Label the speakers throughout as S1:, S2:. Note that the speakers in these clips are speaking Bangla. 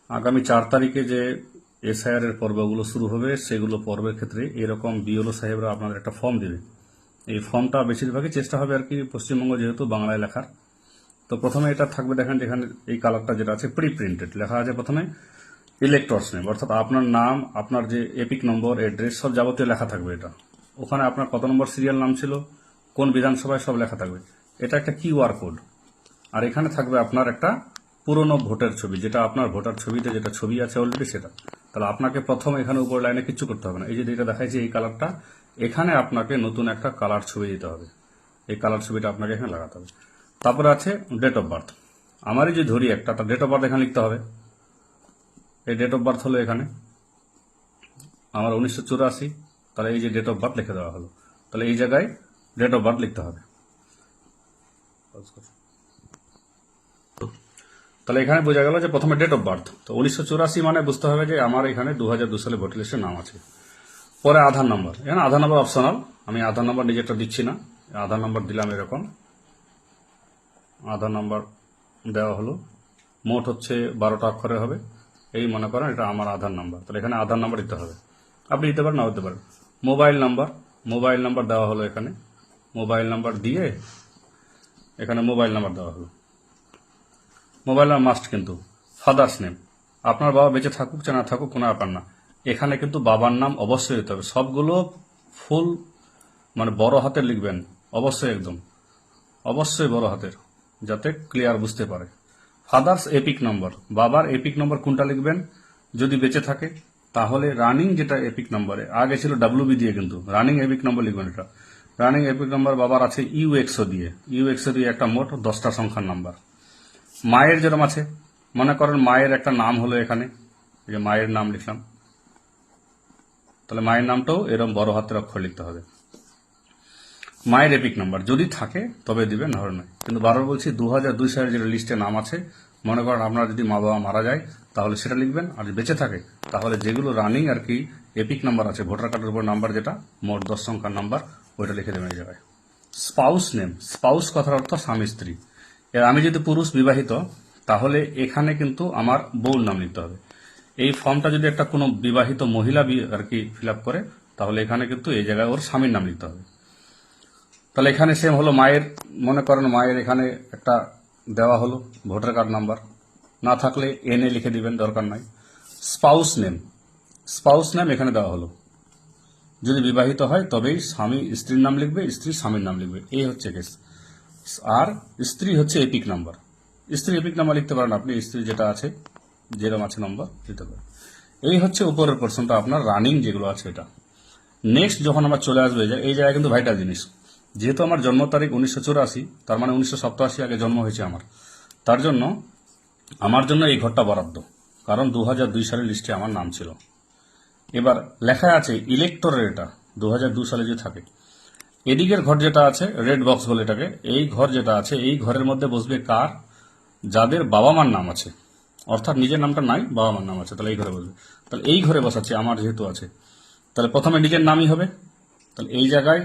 S1: আগামী 4 তারিখে যে এসআইআর এর পর্বগুলো শুরু হবে সেগুলো পর্বের ক্ষেত্রে এরকম বিএলও সাহেবরা আপনাদের একটা ফর্ম দেবে। এই ফর্মটা বেশিরভাগই চেষ্টা হবে আর কি পশ্চিমবঙ্গ যেহেতু বাংলায় লেখার। তো প্রথমে এটা থাকবে, দেখেন যেখানে এই কালারটা যেটা আছে প্রি প্রিন্টেড লেখা আছে প্রথমে ইলেক্টরস নেম, অর্থাৎ আপনার নাম, আপনার যে এপিক নম্বর, অ্যাড্রেস সব যাবতীয় লেখা থাকবে। এটা ওখানে আপনার কত নম্বর সিরিয়াল নাম ছিল, কোন বিধানসভায়, সব লেখা থাকবে। এটা একটা কিউআর কোড। আর এখানে থাকবে আপনার একটা পুরনো ভোটার ছবি, যেটা আপনার ভোটার ছবিতে যেটা ছবি আছে অলরেডি সেটা। তাহলে আপনাকে প্রথম এখানে উপর লাইনে কিচ্ছু করতে হবে না। এই যে যেটা দেখাইছে এই কালারটা, এখানে আপনাকে নতুন একটা কালার ছবি দিতে হবে। এই কালার ছবিটা আপনাকে এখানে লাগাতে হবে। তারপরে আছে ডেট অফ বার্থ। আমারই যে ধরি একটা, তার ডেট অফ বার্থ এখানে লিখতে হবে। এই ডেট অফ বার্থ হলো এখানে আমার 1984, তাহলে এই যে ডেট অফ বার্থ লিখে দেওয়া হলো। তাহলে এই জায়গায় ডেট অফ বার্থ লিখতে হবে। তাহলে এখানে বোঝা গেল যে প্রথমে ডেট অফ বার্থ, তো 1984 মানে বুঝতে হবে যে আমার এখানে 2002 সালে ভোটার লিস্টে নাম আছে। পরে আধার নম্বর, এখানে আধার নম্বর অপশনাল, আমি আধার নম্বর নিজেরটা দিচ্ছি না। আধার নম্বর দিলাম এরকম, আধার নম্বর দেওয়া হলো। মোট হচ্ছে 12টা অক্ষরে হবে। এই মনে করেন এটা আমার আধার নাম্বার, তাহলে এখানে আধার নাম্বার দিতে হবে। আপনি দিতে পারেন, না দিতে পারেন। মোবাইল নাম্বার, মোবাইল নাম্বার দেওয়া হলো এখানে। মোবাইল নাম্বার দিয়ে এখানে মোবাইল নাম্বার দেওয়া হলো। মোবাইল নাম্বার মাস্ট কিন্তু। ফাদার্স নেম, আপনার বাবা বেঁচে থাকুক না থাকুক কোনো ব্যাপার না, এখানে কিন্তু বাবার নাম অবশ্যই দিতে হবে। সবগুলো ফুল মানে বড় হাতের লিখবেন, অবশ্যই একদম অবশ্যই বড় হাতের, যাতে ক্লিয়ার বুঝতে পারে। ফাদার্স এপিক নম্বর, বাবার এপিক নম্বর কোনটা লিখবেন যদি বেঁচে থাকে, তাহলে রানিং যেটা এপিক নম্বরে আগে ছিল ডাব্লিউবি দিয়ে, কিন্তু রানিং এপিক নম্বর লিখবেন। এটা রানিং এপিক নম্বর বাবার আছে ইউএক্সও দিয়ে, ইউএক্সও দিয়ে একটা মোট 10টা সংখ্যার নাম্বার। মায়ের যেরকম আছে, মনে করেন মায়ের একটা নাম হলো এখানে, এই যে মায়ের নাম লিখলাম, তাহলে মায়ের নামটাও এরকম বড় হাতের অক্ষর লিখতে হবে। মায়ের এপিক নাম্বার যদি থাকে তবে দিবেন, না হলে নয়। কিন্তু বারবার বলছি 2002 সালের যেটা লিস্টে নাম আছে, মনে করেন আপনার যদি মা বাবা মারা যায় তাহলে সেটা লিখবেন, আর যদি বেঁচে থাকে তাহলে যেগুলো রানিং আর কি এপিক নাম্বার আছে ভোটার কার্ডের উপর নাম্বার, যেটা মোট 10 সংখ্যার নাম্বার, ওইটা লিখে দেবেন এই জায়গায়। স্পাউস নেম, স্পাউস কথার অর্থ স্বামী স্ত্রী। এর আমি যদি পুরুষ বিবাহিত, তাহলে এখানে কিন্তু আমার বউর নাম লিখতে হবে। এই ফর্মটা যদি একটা কোনো বিবাহিত মহিলা আর কি ফিল আপ করে, তাহলে এখানে কিন্তু এই জায়গায় ওর স্বামীর নাম লিখতে হবে। তাহলে এখানে সেম হলো মায়ের, মনে করেন মায়ের এখানে একটা দেওয়া হলো ভোটার কার্ড নাম্বার, না থাকলে এনএ লিখে দিবেন, দরকার নাই। স্পাউস নেম, স্পাউস নেম এখানে দেওয়া হলো। যদি বিবাহিত হয় তবেই স্বামী স্ত্রীর নাম লিখবে, স্ত্রী স্বামীর নাম লিখবে, এই হচ্ছে কেস। আর স্ত্রী হচ্ছে এপিক নাম্বার, স্ত্রী এপিক নাম্বার লিখতে পারেন আপনি, স্ত্রী যেটা আছে যেরকম আছে নম্বর দিতে পারেন। এই হচ্ছে উপরের পোর্শনটা আপনার রানিং যেগুলো আছে এটা। নেক্সট যখন আমার চলে আসবে, এই জায়গায় কিন্তু ভাইটাল জিনিস, যেহেতু আমার জন্ম তারিখ 1984, তার মানে 1987 আগে জন্ম হয়েছে আমার, তার জন্য আমার জন্য এই ঘরটা বরাদ্দ, কারণ 2002 সালের লিস্টে আমার নাম ছিল। এবার লেখা আছে ইলেক্টরের, এটা 2002 সালে যে থাকে, এদিকের ঘর যেটা আছে রেড বক্স বলে এটাকে, এই ঘর যেটা আছে এই ঘরের মধ্যে বসবে কার, যাদের বাবা মার নাম আছে, অর্থাৎ নিজের নামটা নাই, বাবা মার নাম আছে, তাহলে এই ঘরে বসবে। তাহলে এই ঘরে বসাচ্ছে আমার যেহেতু আছে, তাহলে প্রথমে নিজের নামই হবে। তাহলে এই জায়গায়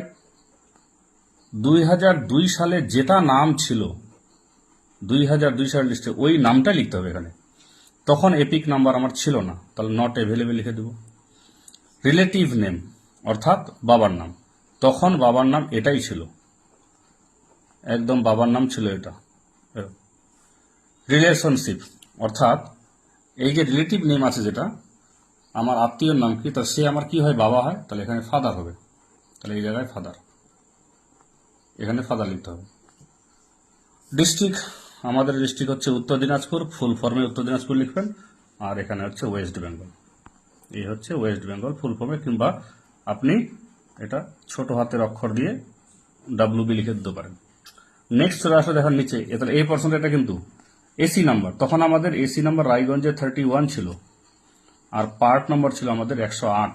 S1: 2002 সালে যেটা নাম ছিল 2002 সালের লিস্টে, ওই নামটা লিখতে হবে এখানে। তখন এপিক নাম্বার আমার ছিল না, তাহলে নট অ্যাভেলেবেল লিখে দেব। রিলেটিভ নেম অর্থাৎ বাবার নাম, তখন বাবার নাম এটাই ছিল, একদম বাবার নাম ছিল এটা। রিলেশনশিপ অর্থাৎ এই যে রিলেটিভ নেম আছে যেটা, আমার আত্মীয়র নাম কি, তা সে আমার কি হয়, বাবা হয়, তাহলে এখানে ফাদার হবে। তাহলে এই জায়গায় ফাদার, এখানে ফাদার লিখতে হবে। ডিস্ট্রিক্ট, আমাদের ডিস্ট্রিক্ট হচ্ছে উত্তর দিনাজপুর, ফুল ফর্মে উত্তর দিনাজপুর লিখবেন। আর এখানে হচ্ছে ওয়েস্ট বেঙ্গল, এই হচ্ছে ওয়েস্ট বেঙ্গল ফুল ফর্মে, কিংবা আপনি এটা ছোট হাতের অক্ষর দিয়ে ডাব্লিউবি লিখে দিতে পারেন। নেক্সট চলে আসলে দেখেন নিচে, তাহলে এই পার্সেন্ট এটা কিন্তু এসি নাম্বার, তখন আমাদের এসি নাম্বার রায়গঞ্জে 31 ছিল, আর পার্ট নাম্বার ছিল আমাদের 108,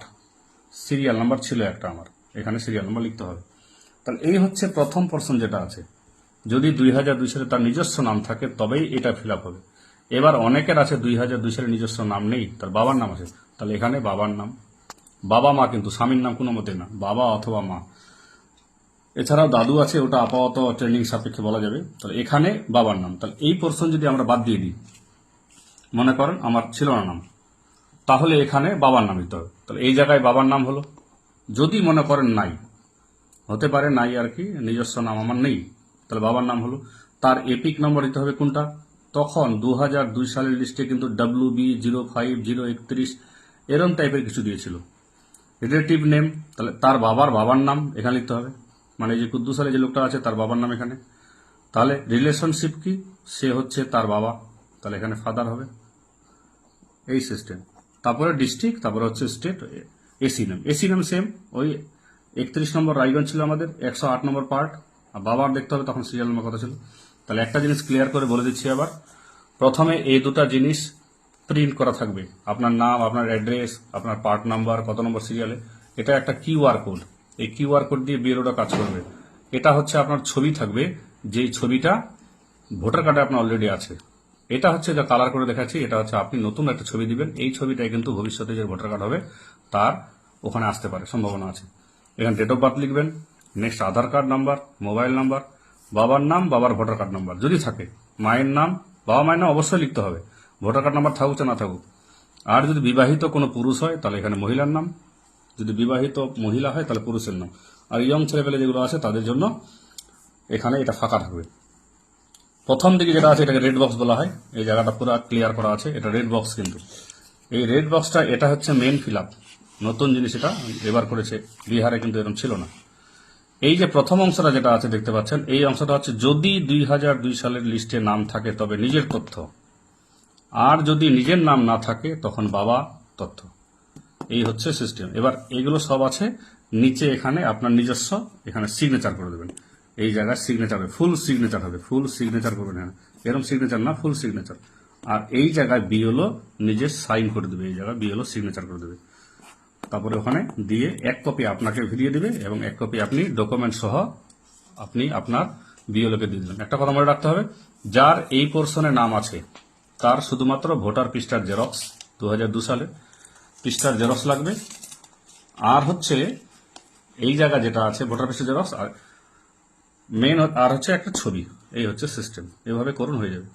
S1: সিরিয়াল নাম্বার ছিল একটা আমার, এখানে সিরিয়াল নাম্বার লিখতে হবে। তাহলে এই হচ্ছে প্রথম পার্সন যেটা আছে, যদি 2002 সালে তার নিজস্ব নাম থাকে তবেই এটা ফিল আপ হবে। এবার অনেকের আছে 2002 সালে নিজস্ব নাম নেই, তার বাবার নাম আছে, তাহলে এখানে বাবার নাম, বাবা মা কিন্তু স্বামীর নাম কোনো মতে না, বাবা অথবা মা। এছাড়াও দাদু আছে, ওটা আপাতত ট্রেনিং সাপেক্ষে বলা যাবে। তাহলে এখানে বাবার নাম, তাহলে এই পোর্শন যদি আমরা বাদ দিয়ে দিই, মনে করেন আমার ছিল না নাম, তাহলে এখানে বাবার নাম দিতে হবে। তাহলে এই জায়গায় বাবার নাম হলো। যদি মনে করেন নাই, হতে পারে নাই আর কি, নিজস্ব নাম আমার নেই, তাহলে বাবার নাম হলো। তার এপিক নম্বর দিতে হবে কোনটা, তখন 2002 সালের লিস্টে কিন্তু WB05031 এরম টাইপের কিছু দিয়েছিল। রিলেটিভ নেম, তাহলে তার বাবার নাম এখানে লিখতে হবে, মানে এই যে কুদ্দুস আলী যে লোকটা আছে তার বাবার নাম এখানে। তাহলে রিলেশনশিপ কি, সে হচ্ছে তার বাবা, তাহলে এখানে ফাদার হবে। এই সিস্টেম। তারপরে ডিস্ট্রিক্ট, তারপরে হচ্ছে স্টেট, এসি নাম সেম, ওই 31 নম্বর রায়গঞ্জ ছিল আমাদের, 108 নম্বর পার্ট। আর বাবার দেখতে হবে, তখন সিরিয়াল নাম্বার কথা ছিল। তাহলে একটা জিনিস ক্লিয়ার করে বলে দিচ্ছি আবার, প্রথমে এই দুটা জিনিস প্রিন্ট করা থাকবে, আপনার নাম, আপনার অ্যাড্রেস, আপনার পার্ট নাম্বার, কত নম্বর সিরিয়ালে। এটা একটা কিউআর কোড, এই কিউআর কোড দিয়ে বিএলওটা কাজ করবে। এটা হচ্ছে আপনার ছবি থাকবে, যেই ছবিটা ভোটার কার্ডে আপনার অলরেডি আছে। এটা হচ্ছে যা কালার করে দেখাচ্ছি, এটা হচ্ছে আপনি নতুন একটা ছবি দিবেন, এই ছবিটাই কিন্তু ভবিষ্যতে যে ভোটার কার্ড হবে তার ওখানে আসতে পারে, সম্ভাবনা আছে। এখানে ডেট অফ বার্থ লিখবেন, নেক্সট আধার কার্ড নাম্বার, মোবাইল নাম্বার, বাবার নাম, বাবার ভোটার কার্ড নাম্বার যদি থাকে, মায়ের নাম, বাবা মায়ের নাম অবশ্যই লিখতে হবে, ভোটার কার্ড নাম্বার থাকুক না থাকুক। আর যদি বিবাহিত কোনো পুরুষ হয় তাহলে এখানে মহিলার নাম, যদি বিবাহিত মহিলা হয় তাহলে পুরুষের নাম। আর ইয়ং ছেলেপেলে যেগুলো আছে তাদের জন্য এখানে এটা ফাঁকা থাকবে। প্রথম দিকে যেটা আছে এটাকে রেড বক্স বলা হয়, এই জায়গাটা পুরো ক্লিয়ার করা আছে, এটা রেড বক্স। কিন্তু এই রেড বক্সটা এটা হচ্ছে মেন ফিল আপ, নতুন জিনিস, এটা এবার করেছে, বিহারে কিন্তু এরকম ছিল না। এই যে প্রথম অংশটা যেটা আছে দেখতে পাচ্ছেন, এই অংশটা হচ্ছে যদি 2002 সালের লিস্টে নাম থাকে তবে নিজের তথ্য, আর যদি নিজের নাম না থাকে তখন বাবা তথ্য। এই হচ্ছে সিস্টেম। এবার এগুলো সব আছে নিচে, এখানে আপনার নিজস্ব, এখানে সিগনেচার করে দেবেন। এই জায়গায় সিগনেচার হবে, ফুল সিগনেচার হবে, ফুল সিগনেচার করবেন, হ্যাঁ এরকম সিগনেচার না, ফুল সিগনেচার। আর এই জায়গায় বিএলও নিজে সাইন করে দেবে, এই জায়গায় বিএলও সিগনেচার করে দেবে। তারপরে ওখানে দিয়ে এক কপি আপনাকে ভিড়িয়ে দিবে এবং এক কপি আপনি ডকুমেন্ট সহ আপনি আপনার বিএলওকে দিয়ে দিলেন। একটা কথা মনে রাখতে হবে, যার এই পোর্শনে নাম আছে তার শুধুমাত্র ভোটার পৃষ্ঠার জেরক্স, 2002 সালে পৃষ্ঠার জেরক্স লাগবে। আর হচ্ছে এই জায়গা যেটা আছে ভোটার পৃষ্ঠার জেরক্স, আর মেন আর হচ্ছে একটা ছবি। এই হচ্ছে সিস্টেম, এভাবে করুন, হয়ে যাবে।